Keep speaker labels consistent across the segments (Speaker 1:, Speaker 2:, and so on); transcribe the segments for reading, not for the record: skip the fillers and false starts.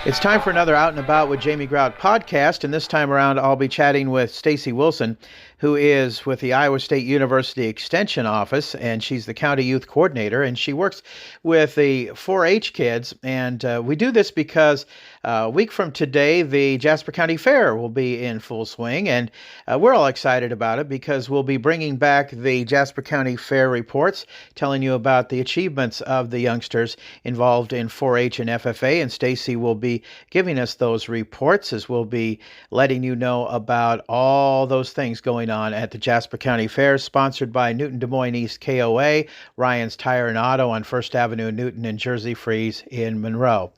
Speaker 1: It's time for another Out and About with Jamie Grout podcast, and this time around I'll be chatting with Stacy Wilson, who is with the Iowa State University Extension Office, and she's the County Youth Coordinator, and she works with the 4-H kids, and we do this because a week from today, the Jasper County Fair will be in full swing, and we're all excited about it because we'll be bringing back the Jasper County Fair reports, telling you about the achievements of the youngsters involved in 4-H and FFA, and Stacy will be giving us those reports as we'll be letting you know about all those things going on at the Jasper County Fair, sponsored by Newton Des Moines East KOA, Ryan's Tire and Auto on First Avenue in Newton, and Jersey Freeze in Monroe.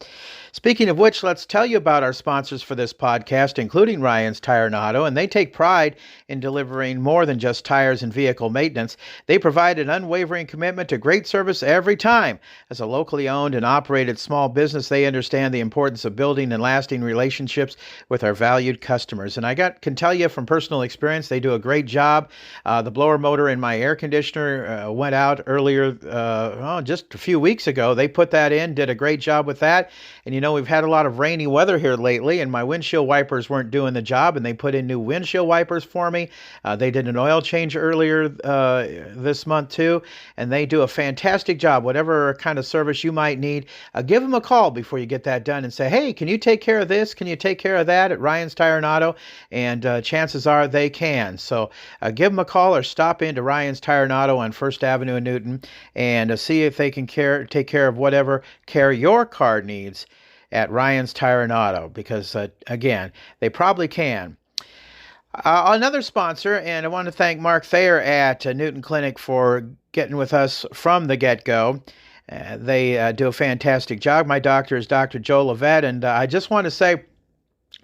Speaker 1: Speaking of which, let's tell you about our sponsors for this podcast, including Ryan's Tire and Auto, and they take pride in delivering more than just tires and vehicle maintenance. They provide an unwavering commitment to great service every time. As a locally owned and operated small business, they understand the importance of building and lasting relationships with our valued customers. And I can tell you from personal experience, they do a great job. The blower motor in my air conditioner went out earlier, just a few weeks ago. They put that in, did a great job with that. And you know, we've had a lot of rainy weather here lately, and my windshield wipers weren't doing the job, and they put in new windshield wipers for me. They did an oil change earlier this month too, and they do a fantastic job. Whatever kind of service you might need, give them a call before you get that done and say, hey, can you take care of this? Can you take care of that at Ryan's Tire and Auto? And chances are they can. So give them a call or stop into Ryan's Tire and Auto on First Avenue in Newton and see if they can take care of whatever care your car needs at Ryan's Tire and Auto, because, again, they probably can. Another sponsor, and I want to thank Mark Thayer at Newton Clinic for getting with us from the get-go. They do a fantastic job. My doctor is Dr. Joe Levette, and I just want to say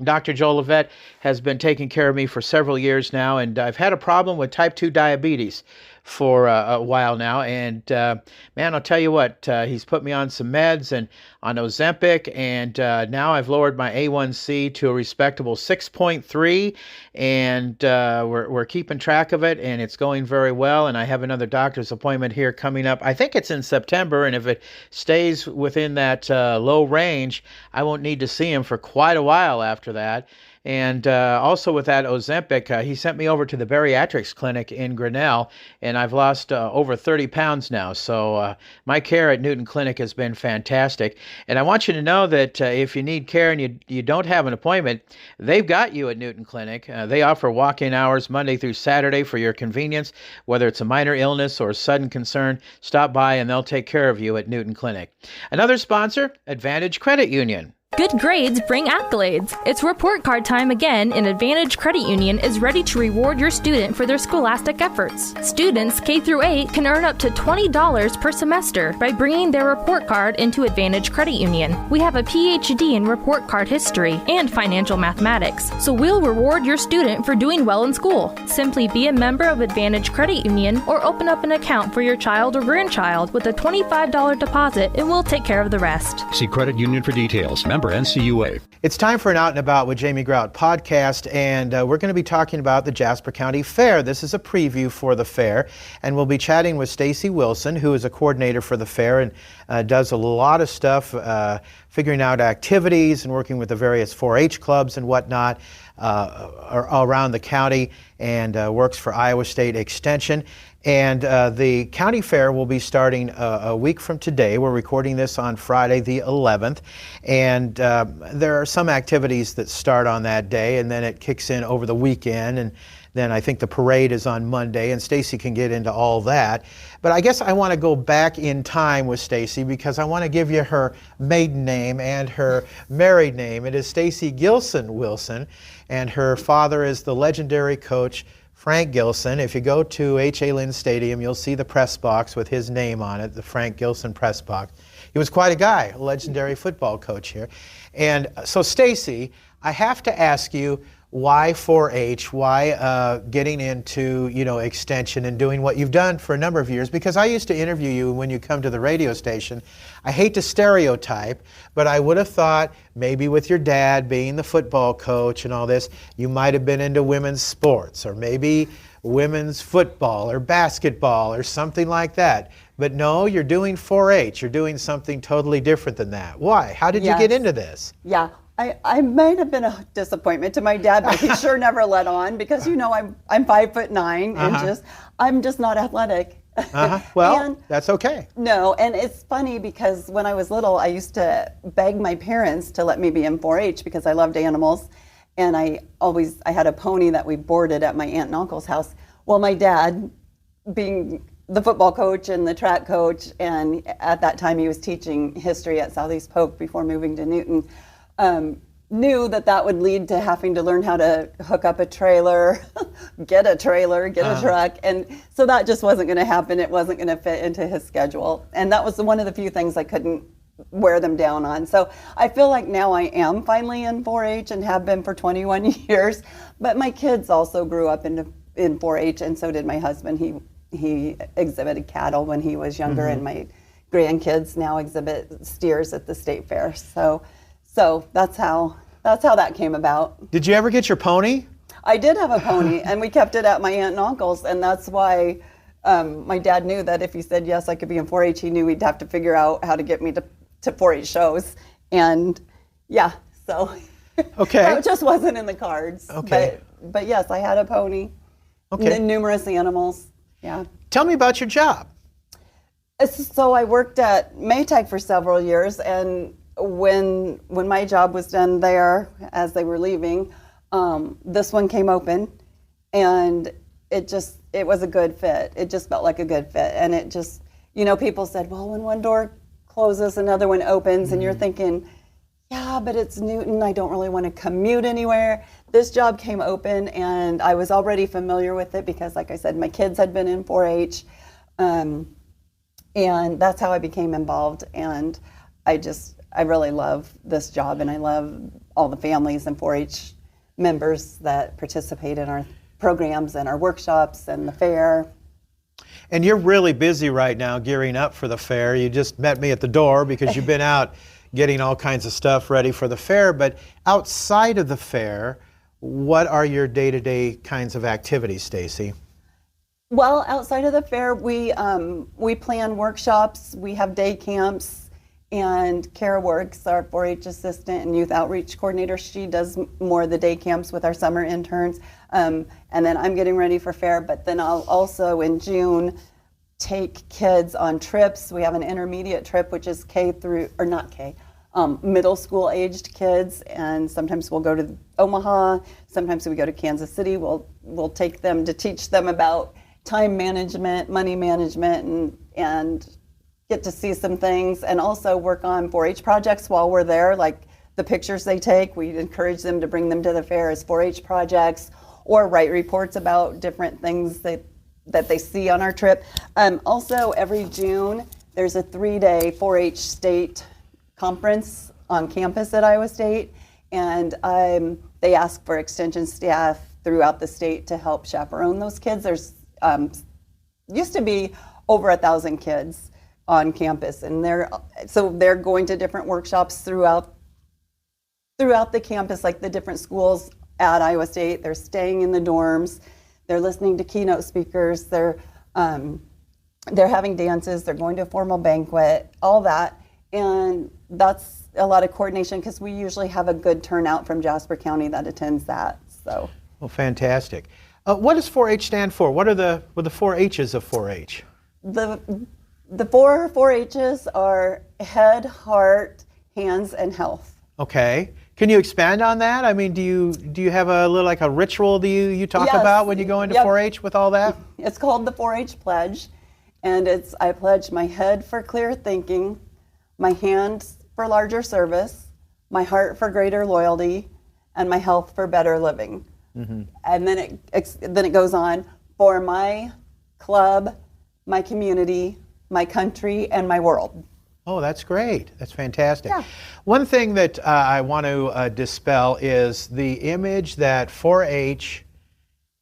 Speaker 1: Dr. Joe Levette has been taking care of me for several years now, and I've had a problem with type 2 diabetes for a while now, and man, I'll tell you what, he's put me on some meds and on Ozempic, and now I've lowered my A1C to a respectable 6.3, and we're keeping track of it, and it's going very well, and I have another doctor's appointment here coming up. I think it's in September, and if it stays within that low range, I won't need to see him for quite a while after that. And also with that Ozempic, he sent me over to the bariatrics clinic in Grinnell, and I've lost over 30 pounds now. So my care at Newton Clinic has been fantastic. And I want you to know that if you need care and you don't have an appointment, they've got you at Newton Clinic. They offer walk-in hours Monday through Saturday for your convenience. Whether it's a minor illness or sudden concern, stop by and they'll take care of you at Newton Clinic. Another sponsor, Advantage Credit Union.
Speaker 2: Good grades bring accolades. It's report card time again, and Advantage Credit Union is ready to reward your student for their scholastic efforts. Students K through 8 can earn up to $20 per semester by bringing their report card into Advantage Credit Union. We have a PhD in report card history and financial mathematics, so we'll reward your student for doing well in school. Simply be a member of Advantage Credit Union or open up an account for your child or grandchild with a $25 deposit, and we'll take care of the rest.
Speaker 3: See Credit Union for details. Member NCUA.
Speaker 1: It's time for an Out and About with Jamie Grout podcast, and we're going to be talking about the Jasper County Fair. This is a preview for the fair, and we'll be chatting with Stacy Wilson, who is a coordinator for the fair and does a lot of stuff, figuring out activities and working with the various 4-H clubs and whatnot around the county, and works for Iowa State Extension. And the county fair will be starting a week from today. We're recording this on Friday the 11th. And there are some activities that start on that day, and then it kicks in over the weekend. And then I think the parade is on Monday, and Stacy can get into all that. But I guess I want to go back in time with Stacy because I want to give you her maiden name and her married name. It is Stacy Gilson Wilson, and her father is the legendary coach Frank Gilson. If you go to H.A. Lynn Stadium, you'll see the press box with his name on it, the Frank Gilson press box. He was quite a guy, a legendary football coach here. And so, Stacy, I have to ask you, why 4-H? Why getting into, extension and doing what you've done for a number of years? Because I used to interview you when you come to the radio station. I hate to stereotype, but I would have thought maybe with your dad being the football coach and all this, you might have been into women's sports, or maybe women's football or basketball or something like that. But no, you're doing 4-H. You're doing something totally different than that. Why? How did you get into this?
Speaker 4: Yeah, I might have been a disappointment to my dad, but he sure never let on because I'm 5'9" and I'm just not athletic.
Speaker 1: Well, that's okay.
Speaker 4: No, and it's funny because when I was little, I used to beg my parents to let me be in 4-H because I loved animals, and I had a pony that we boarded at my aunt and uncle's house. Well, my dad, being the football coach and the track coach, and at that time he was teaching history at Southeast Polk before moving to Newton, knew that would lead to having to learn how to hook up a trailer, get a truck, and so that just wasn't going to happen. It wasn't going to fit into his schedule, and that was one of the few things I couldn't wear them down on. So I feel like now I am finally in 4-H and have been for 21 years, but my kids also grew up in 4-H, and so did my husband. He exhibited cattle when he was younger, and my grandkids now exhibit steers at the state fair. So that's how that came about.
Speaker 1: Did you ever get your pony?
Speaker 4: I did have a pony, and we kept it at my aunt and uncle's, and that's why my dad knew that if he said yes, I could be in 4-H, he knew he'd have to figure out how to get me to 4-H shows, and yeah, so that just wasn't in the cards.
Speaker 1: Okay.
Speaker 4: But yes, I had a pony.
Speaker 1: Okay.
Speaker 4: Numerous animals. Yeah.
Speaker 1: Tell me about your job.
Speaker 4: So I worked at Maytag for several years, and when my job was done there, as they were leaving, this one came open, and it was a good fit. It just felt like a good fit, and it just, people said, well, when one door closes, another one opens, and you're thinking, yeah, but it's Newton. I don't really want to commute anywhere. This job came open, and I was already familiar with it because, like I said, my kids had been in 4-H, and that's how I became involved. And I really love this job, and I love all the families and 4-H members that participate in our programs and our workshops and the fair.
Speaker 1: And you're really busy right now gearing up for the fair. You just met me at the door because you've been out getting all kinds of stuff ready for the fair. But outside of the fair, what are your day-to-day kinds of activities, Stacy?
Speaker 4: Well, outside of the fair, we plan workshops. We have day camps, and Kara Works, our 4-H assistant and youth outreach coordinator, she does more of the day camps with our summer interns. And then I'm getting ready for fair, but then I'll also in June take kids on trips. We have an intermediate trip, which is middle school aged kids, and sometimes we'll go to Omaha, sometimes we go to Kansas City. We'll take them to teach them about time management, money management, and get to see some things, and also work on 4-H projects while we're there, like the pictures they take. We encourage them to bring them to the fair as 4-H projects, or write reports about different things that they see on our trip. Also, every June, there's a 3-day 4-H state conference on campus at Iowa State, and they ask for extension staff throughout the state to help chaperone those kids. There's used to be over 1,000 kids on campus, and they're going to different workshops throughout the campus, like the different schools at Iowa State. They're staying in the dorms, they're listening to keynote speakers, they're having dances, they're going to a formal banquet, all that. And that's a lot of coordination because we usually have a good turnout from Jasper County that attends that. So.
Speaker 1: Well, fantastic. What does 4-H stand for? What are the 4 H's of 4-H?
Speaker 4: The 4 4-H's are head, heart, hands, and health.
Speaker 1: Okay. Can you expand on that? I mean, do you have a little like a ritual that you talk about when you go into 4-H with all that?
Speaker 4: It's called the 4-H pledge, and I pledge my head for clear thinking, my hands for larger service, my heart for greater loyalty, and my health for better living. Mm-hmm. And then it goes on for my club, my community, my country, and my world.
Speaker 1: Oh, that's great. That's fantastic.
Speaker 4: Yeah.
Speaker 1: One thing that I want to dispel is the image that 4-H,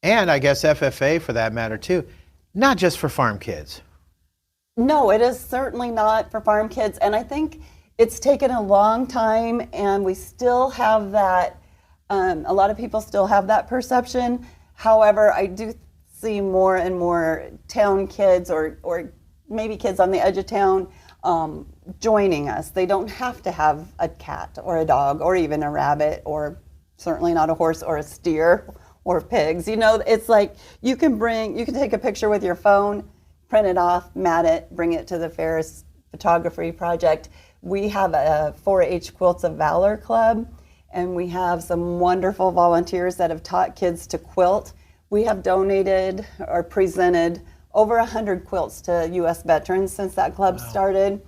Speaker 1: and I guess FFA for that matter too, not just for farm kids.
Speaker 4: No, it is certainly not for farm kids, and I think it's taken a long time, and we still have that, a lot of people still have that perception. However, I do see more and more town kids or maybe kids on the edge of town joining us. They don't have to have a cat or a dog or even a rabbit, or certainly not a horse or a steer or pigs. It's like you can take a picture with your phone, print it off, mat it, bring it to the fair's photography project. We have a 4-H Quilts of Valor Club, and we have some wonderful volunteers that have taught kids to quilt. We have donated or presented over 100 quilts to U.S. veterans since that club started.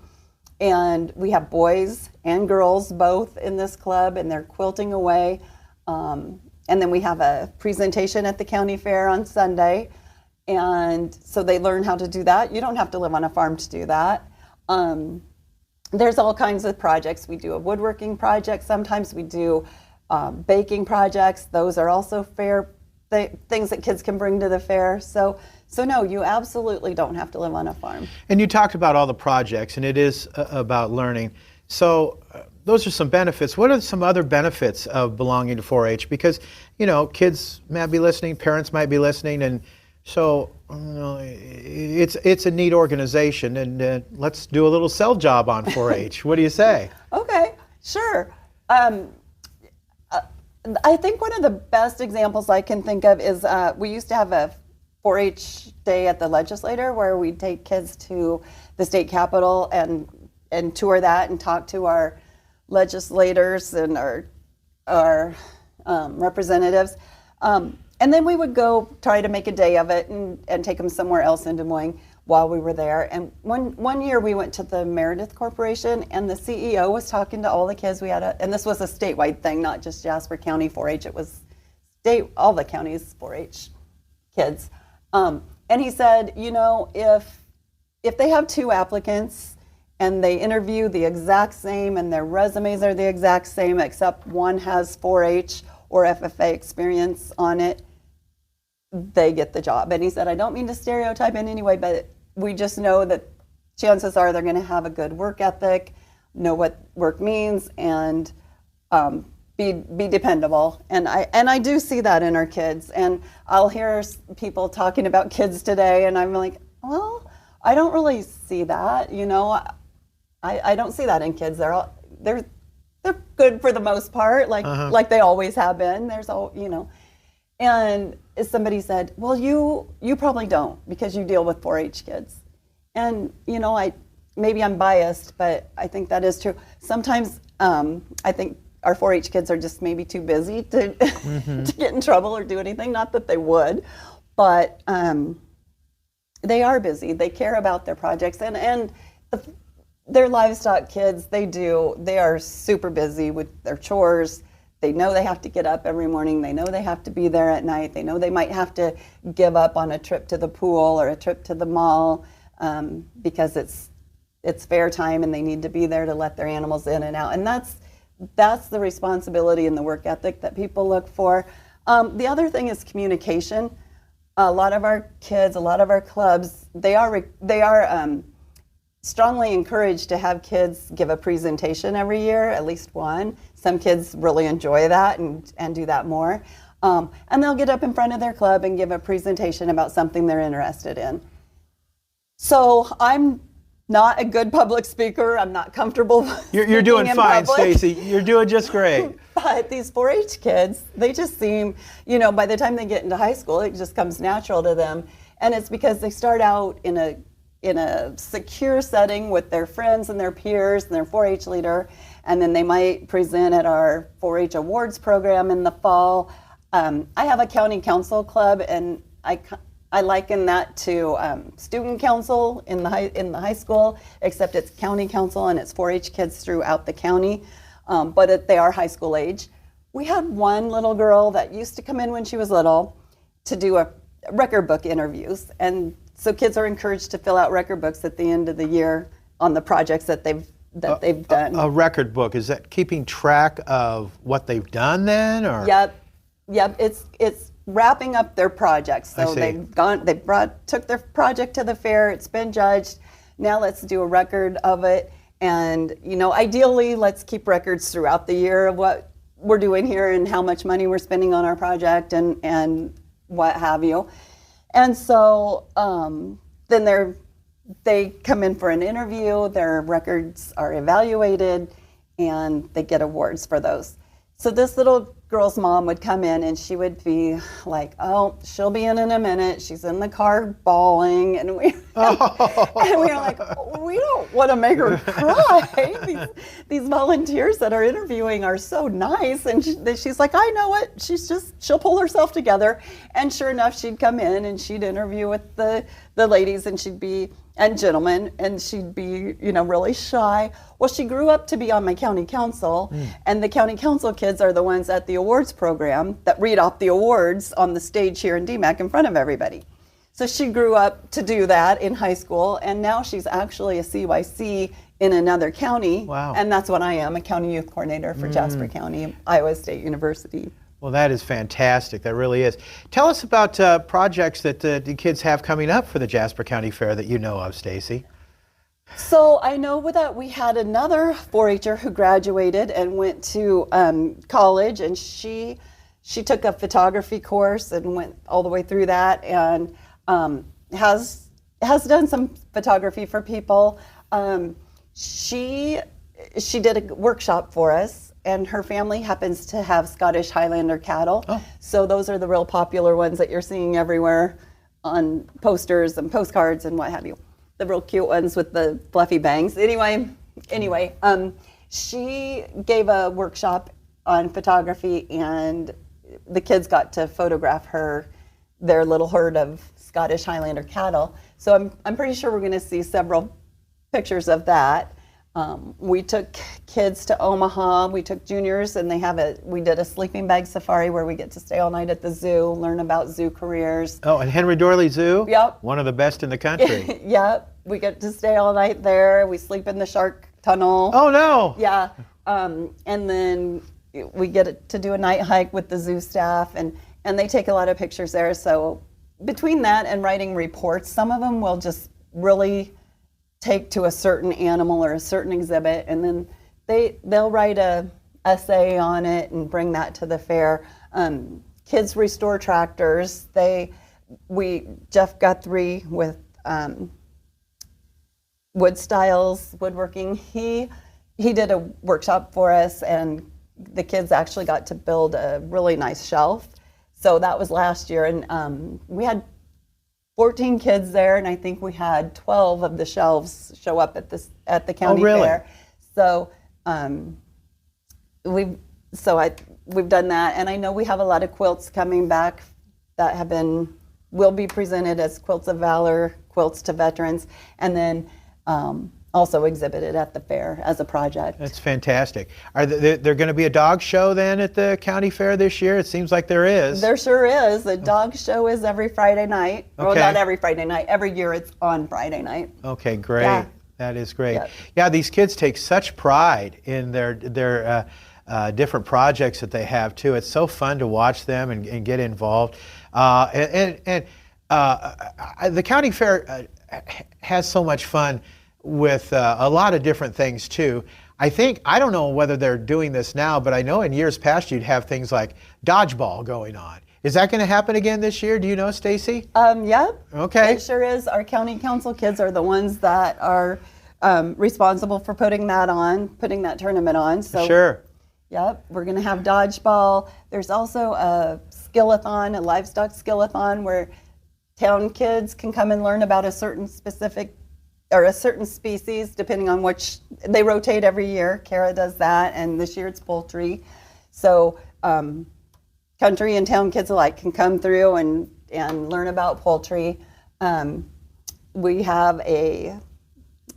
Speaker 4: And we have boys and girls both in this club, and they're quilting away. And then we have a presentation at the county fair on Sunday. And so they learn how to do that. You don't have to live on a farm to do that. There's all kinds of projects. We do a woodworking project. Sometimes we do baking projects. Those are also fair things that kids can bring to the fair. So no, you absolutely don't have to live on a farm.
Speaker 1: And you talked about all the projects, and it is about learning. So those are some benefits. What are some other benefits of belonging to 4-H? Because, kids might be listening, parents might be listening, and so it's a neat organization, and let's do a little sell job on 4-H. What do you say?
Speaker 4: Okay, sure. I think one of the best examples I can think of is we used to have a 4-H day at the legislature where we'd take kids to the state capitol and tour that and talk to our legislators and our representatives. And then we would go try to make a day of it and take them somewhere else in Des Moines while we were there. And one year we went to the Meredith Corporation, and the CEO was talking to all the kids. And this was a statewide thing, not just Jasper County 4-H. It was all the counties 4-H kids. And he said, if they have 2 applicants and they interview the exact same and their resumes are the exact same except one has 4-H or FFA experience on it, they get the job. And he said, I don't mean to stereotype in any way, but we just know that chances are they're going to have a good work ethic, know what work means, and be dependable. And I do see that in our kids. And I'll hear people talking about kids today, and I'm like, well, I don't really see that. I don't see that in kids. They're good for the most part, like they always have been. There's all, And somebody said, well, you probably don't because you deal with 4-H kids. And, maybe I'm biased, but I think that is true. Sometimes I think our 4-H kids are just maybe too busy to, to get in trouble or do anything. Not that they would, but they are busy. They care about their projects. And their livestock kids, they are super busy with their chores. They know they have to get up every morning. They know they have to be there at night. They know they might have to give up on a trip to the pool or a trip to the mall because it's fair time and they need to be there to let their animals in and out. And that's the responsibility and the work ethic that people look for. The other thing is communication. A lot of our kids, a lot of our clubs, they are strongly encouraged to have kids give a presentation every year, at least one. Some kids really enjoy that and do that more. And they'll get up in front of their club and give a presentation about something they're interested in. So I'm not a good public speaker. I'm not comfortable.
Speaker 1: You're doing fine, Stacy. You're doing just great.
Speaker 4: But these 4-H kids, they just seem, by the time they get into high school, it just comes natural to them. And it's because they start out in a secure setting with their friends and their peers and their 4-H leader, and then they might present at our 4-H awards program in the fall. I have a county council club, and I liken that to student council in the high school, except it's county council and it's 4-H kids throughout the county, but they are high school age. We had one little girl that used to come in when she was little to do a record book interviews, and so kids are encouraged to fill out record books at the end of the year on the projects that they've done.
Speaker 1: A record book, is that keeping track of what they've done then, or?
Speaker 4: Yep. It's wrapping up their projects. So took their project to the fair. It's been judged. Now let's do a record of it, and ideally let's keep records throughout the year of what we're doing here and how much money we're spending on our project and what have you. And so then they come in for an interview, their records are evaluated, and they get awards for those. So this little girl's mom would come in and she would be like, oh, she'll be in a minute. She's in the car bawling. And we and we were like, we don't want to make her cry. These volunteers that are interviewing are so nice. And she's like, I know it. She'll pull herself together. And sure enough, she'd come in and she'd interview with the ladies and gentlemen, and she'd be, really shy. Well, she grew up to be on my county council, and the county council kids are the ones at the awards program that read off the awards on the stage here in DMAC in front of everybody. So she grew up to do that in high school, and now she's actually a CYC in another county.
Speaker 1: Wow.
Speaker 4: And that's what I am, a county youth coordinator for Jasper County, Iowa State University.
Speaker 1: Well, that is fantastic. That really is. Tell us about projects that the kids have coming up for the Jasper County Fair that you know of, Stacy.
Speaker 4: So I know that we had another 4-H'er who graduated and went to college, and she took a photography course and went all the way through that, and has done some photography for people. She did a workshop for us. And her family happens to have Scottish Highlander cattle. Oh. So those are the real popular ones that you're seeing everywhere on posters and postcards and what have you. The real cute ones with the fluffy bangs. Anyway, she gave a workshop on photography, and the kids got to photograph their little herd of Scottish Highlander cattle. So I'm pretty sure we're going to see several pictures of that. We took kids to Omaha. We took juniors, and we did a sleeping bag safari where we get to stay all night at the zoo, learn about zoo careers.
Speaker 1: Oh, and Henry Doorly Zoo?
Speaker 4: Yep.
Speaker 1: One of the best in the country.
Speaker 4: Yep. We get to stay all night there. We sleep in the shark tunnel.
Speaker 1: Oh, no.
Speaker 4: Yeah. And then we get to do a night hike with the zoo staff, and they take a lot of pictures there. So between that and writing reports, some of them will just really take to a certain animal or a certain exhibit, and then they'll write a essay on it and bring that to the fair. Kids restore tractors. Jeff Guthrie with Wood Styles Woodworking, he did a workshop for us, and the kids actually got to build a really nice shelf. So that was last year, and we had 14 kids there, and I think we had 12 of the shelves show up at the county fair. So we've done that, and I know we have a lot of quilts coming back that will be presented as Quilts of Valor, quilts to veterans, and then also exhibited at the fair as a project.
Speaker 1: That's fantastic. Are there going to be a dog show then at the county fair this year? It seems like there is.
Speaker 4: There sure is. The dog show is every Friday night. Okay. Well, not every Friday night. Every year it's on Friday night.
Speaker 1: Okay, great.
Speaker 4: Yeah.
Speaker 1: That is great.
Speaker 4: Yep.
Speaker 1: Yeah, these kids take such pride in their different projects that they have too. It's so fun to watch them and get involved. The county fair has so much fun with a lot of different things too. I don't know whether they're doing this now, but I know in years past you'd have things like dodgeball going on. Is that going to happen again this year? Do you know, Stacy?
Speaker 4: Yeah.
Speaker 1: Okay.
Speaker 4: It sure is. Our county council kids are the ones that are responsible for putting that tournament on. So,
Speaker 1: sure.
Speaker 4: Yep. We're going to have dodgeball. There's also a skillathon, a livestock skillathon, where town kids can come and learn about a certain species, depending on which. They rotate every year. Kara does that, and this year it's poultry. So country and town kids alike can come through and learn about poultry. We have a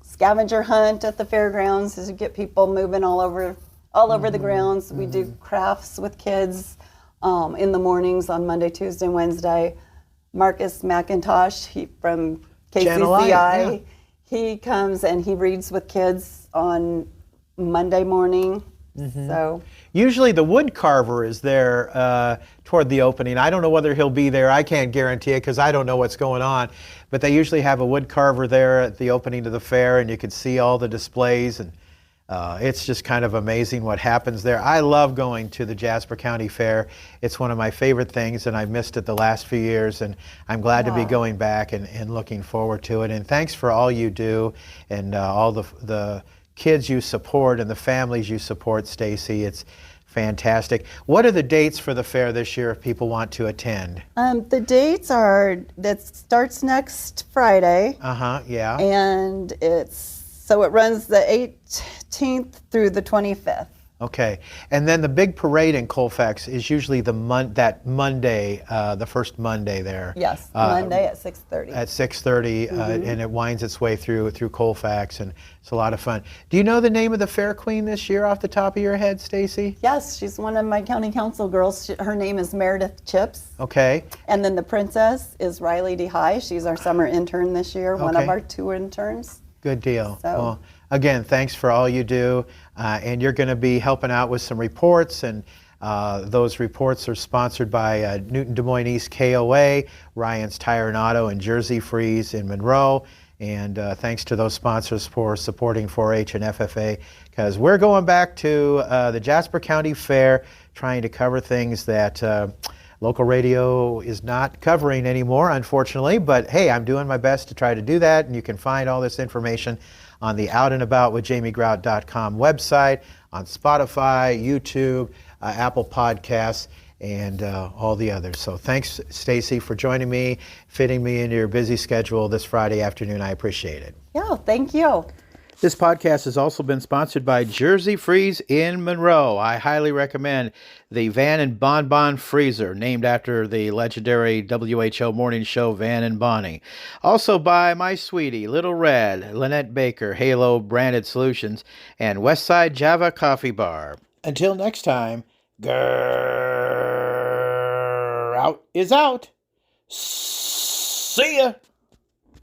Speaker 4: scavenger hunt at the fairgrounds to get people moving all over the grounds. We do crafts with kids in the mornings on Monday, Tuesday, and Wednesday. Marcus McIntosh, from KCCI, he comes and he reads with kids on Monday morning. So
Speaker 1: usually the wood carver is there toward the opening. I don't know whether he'll be there. I can't guarantee it because I don't know what's going on. But they usually have a wood carver there at the opening of the fair, and you can see all the displays. And It's just kind of amazing what happens there. I love going to the Jasper County Fair. It's one of my favorite things, and I've missed it the last few years, and I'm glad to be going back and looking forward to it. And thanks for all you do and all the kids you support and the families you support, Stacy. It's fantastic. What are the dates for the fair this year if people want to attend?
Speaker 4: The dates that starts next Friday.
Speaker 1: Yeah.
Speaker 4: And it runs the 18th through the 25th.
Speaker 1: Okay, and then the big parade in Colfax is usually that Monday, the first Monday there.
Speaker 4: Yes, Monday at 6:30.
Speaker 1: At 6:30, and it winds its way through Colfax, and it's a lot of fun. Do you know the name of the fair queen this year off the top of your head, Stacy?
Speaker 4: Yes, she's one of my county council girls. Her name is Meredith Chips.
Speaker 1: Okay.
Speaker 4: And then the princess is Riley DeHigh. She's our summer intern this year, one of our 2 interns.
Speaker 1: Good deal.
Speaker 4: So.
Speaker 1: Well, again, thanks for all you do. And you're going to be helping out with some reports, and those reports are sponsored by Newton Des Moines East KOA, Ryan's Tire and Auto, and Jersey Freeze in Monroe. And thanks to those sponsors for supporting 4-H and FFA, because we're going back to the Jasper County Fair, trying to cover things that local radio is not covering anymore, unfortunately. But hey, I'm doing my best to try to do that, and you can find all this information on the outandaboutvithjamiegrout.com website, on Spotify, YouTube, Apple Podcasts, and all the others. So thanks, Stacy, for joining me, fitting me into your busy schedule this Friday afternoon. I appreciate it.
Speaker 4: Yeah, thank you.
Speaker 1: This podcast has also been sponsored by Jersey Freeze in Monroe. I highly recommend the Van and Bonbon Freezer, named after the legendary WHO morning show Van and Bonnie. Also by My Sweetie, Little Red, Lynette Baker, Halo Branded Solutions, and Westside Java Coffee Bar. Until next time, grrr, out is out. See ya.